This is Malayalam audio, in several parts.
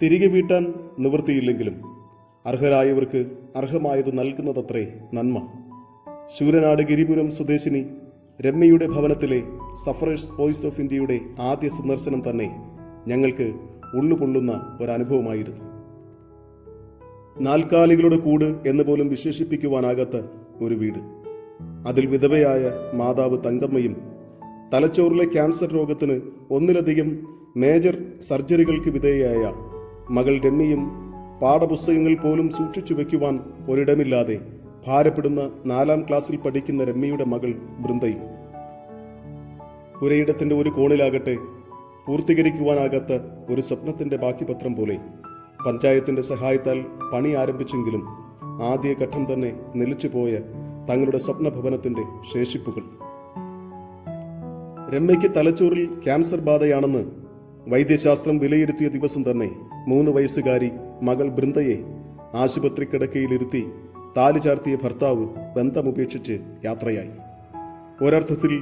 തിരികെ വീട്ടാൻ നിവൃത്തിയില്ലെങ്കിലും അർഹരായവർക്ക് അർഹമായത് നൽകുന്നതത്രേ നന്മ. ശൂരനാട് ഗിരിപുരം സ്വദേശിനി രമ്യയുടെ ഭവനത്തിലെ സഫറേഴ്സ് വോയിസ് ഓഫ് ഇന്ത്യയുടെ ആദ്യ സന്ദർശനം തന്നെ ഞങ്ങൾക്ക് ഉള്ളുപൊള്ളുന്ന ഒരനുഭവമായിരുന്നു. നാൽക്കാലികളുടെ കൂട് എന്ന് പോലും വിശേഷിപ്പിക്കുവാനാകാത്ത ഒരു വീട്. അതിൽ വിധവയായ മാതാവ് തങ്കമ്മയും തലച്ചോറിലെ ക്യാൻസർ രോഗത്തിന് ഒന്നിലധികം മേജർ സർജറികൾക്ക് വിധേയയായ മകൾ രമ്യയും പാഠപുസ്തകങ്ങൾ പോലും സൂക്ഷിച്ചു വയ്ക്കുവാൻ ഒരിടമില്ലാതെ ഭാരപ്പെടുന്ന 4ാം ക്ലാസ്സിൽ പഠിക്കുന്ന രമ്യയുടെ മകൾ ബൃന്ദയും. പുരയിടത്തിന്റെ ഒരു കോണിലാകട്ടെ പൂർത്തീകരിക്കുവാനാകാത്ത ഒരു സ്വപ്നത്തിന്റെ ബാക്കിപത്രം പോലെ പഞ്ചായത്തിന്റെ സഹായത്താൽ പണി ആരംഭിച്ചെങ്കിലും ആദ്യഘട്ടം തന്നെ നിലച്ചുപോയ തങ്ങളുടെ സ്വപ്നഭവനത്തിന്റെ ശേഷിപ്പുകൾ. രമ്യയ്ക്ക് തലച്ചോറിൽ ക്യാൻസർ ബാധയാണെന്ന് വൈദ്യശാസ്ത്രം വിലയിരുത്തിയ ദിവസം തന്നെ 3 വയസ്സുകാരി മകൾ ബൃന്ദയെ ആശുപത്രി കിടക്കയിലിരുത്തി താലി ചാർത്തിയ ഭർത്താവ് ബന്ധമുപേക്ഷിച്ച് യാത്രയായി. ഒരർത്ഥത്തിൽ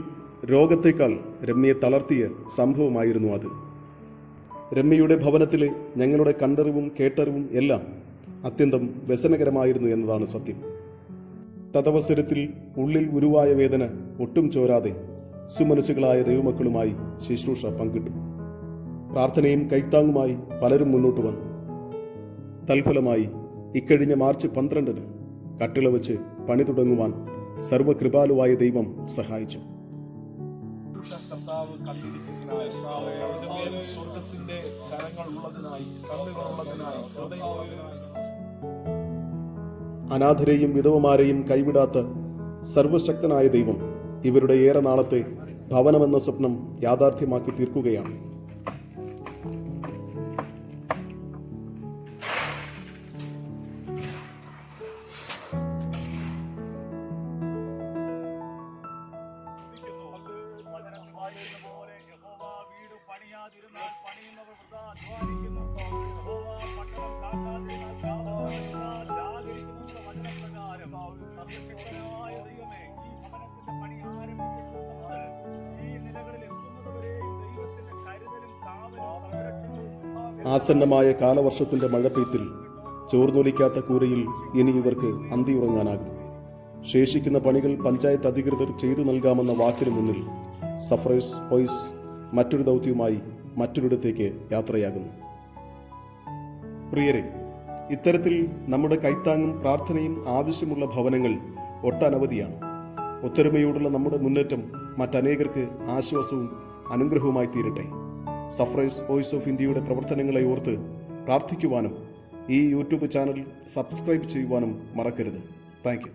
രോഗത്തേക്കാൾ രമ്യയെ തളർത്തിയ സംഭവമായിരുന്നു അത്. രമ്യയുടെ ഭവനത്തിലെ ഞങ്ങളുടെ കണ്ടറിവും കേട്ടറിവും എല്ലാം അത്യന്തം വ്യസനകരമായിരുന്നു എന്നതാണ് സത്യം. തദവസരത്തിൽ ഉള്ളിൽ ഉരുവായ വേദന ഒട്ടും ചോരാതെ സുമനസുകളായ ദൈവമക്കളുമായി ശുശ്രൂഷ പങ്കിട്ടു. പ്രാർത്ഥനയും കൈത്താങ്ങുമായി പലരും മുന്നോട്ട് വന്നു. തൽഫലമായി ഇക്കഴിഞ്ഞ മാർച്ച് 12 കട്ടിള വെച്ച് പണി തുടങ്ങുവാൻ സർവകൃപാലുവായ ദൈവം സഹായിച്ചു. അനാഥരെയും വിധവമാരെയും കൈവിടാത്ത സർവശക്തനായ ദൈവം ഇവരുടെ ഏറെ നാളത്തെ ഭവനമെന്ന സ്വപ്നം യാഥാർത്ഥ്യമാക്കി തീർക്കുകയാണ്. ആസന്നമായ കാലവർഷത്തിന്റെ മഴപ്പെയ്ത്തിൽ ചോർന്നൊലിക്കാത്ത കൂരയിൽ ഇനി ഇവർക്ക് അന്തിയുറങ്ങാനാകും. ശേഷിക്കുന്ന പണികൾ പഞ്ചായത്ത് അധികൃതർ ചെയ്തു നൽകാമെന്ന വാക്കിന് മുന്നിൽ സഫറേഴ്സ് വോയിസ് മറ്റൊരു ദൗത്യവുമായി മറ്റൊരിടത്തേക്ക് യാത്രയാകുന്നു. പ്രിയരെ, ഇത്തരത്തിൽ നമ്മുടെ കൈത്താങ്ങും പ്രാർത്ഥനയും ആവശ്യമുള്ള ഭവനങ്ങൾ ഒട്ടനവധിയാണ്. ഒത്തൊരുമയോടുള്ള നമ്മുടെ മുന്നേറ്റം മറ്റനേകർക്ക് ആശ്വാസവും അനുഗ്രഹവുമായി തീരട്ടെ. സഫറേഴ്സ് വോയിസ് ഓഫ് ഇന്ത്യയുടെ പ്രവർത്തനങ്ങളെ ഓർത്ത് പ്രാർത്ഥിക്കുവാനും ഈ യൂട്യൂബ് ചാനൽ സബ്സ്ക്രൈബ് ചെയ്യുവാനും മറക്കരുത്. Thank you.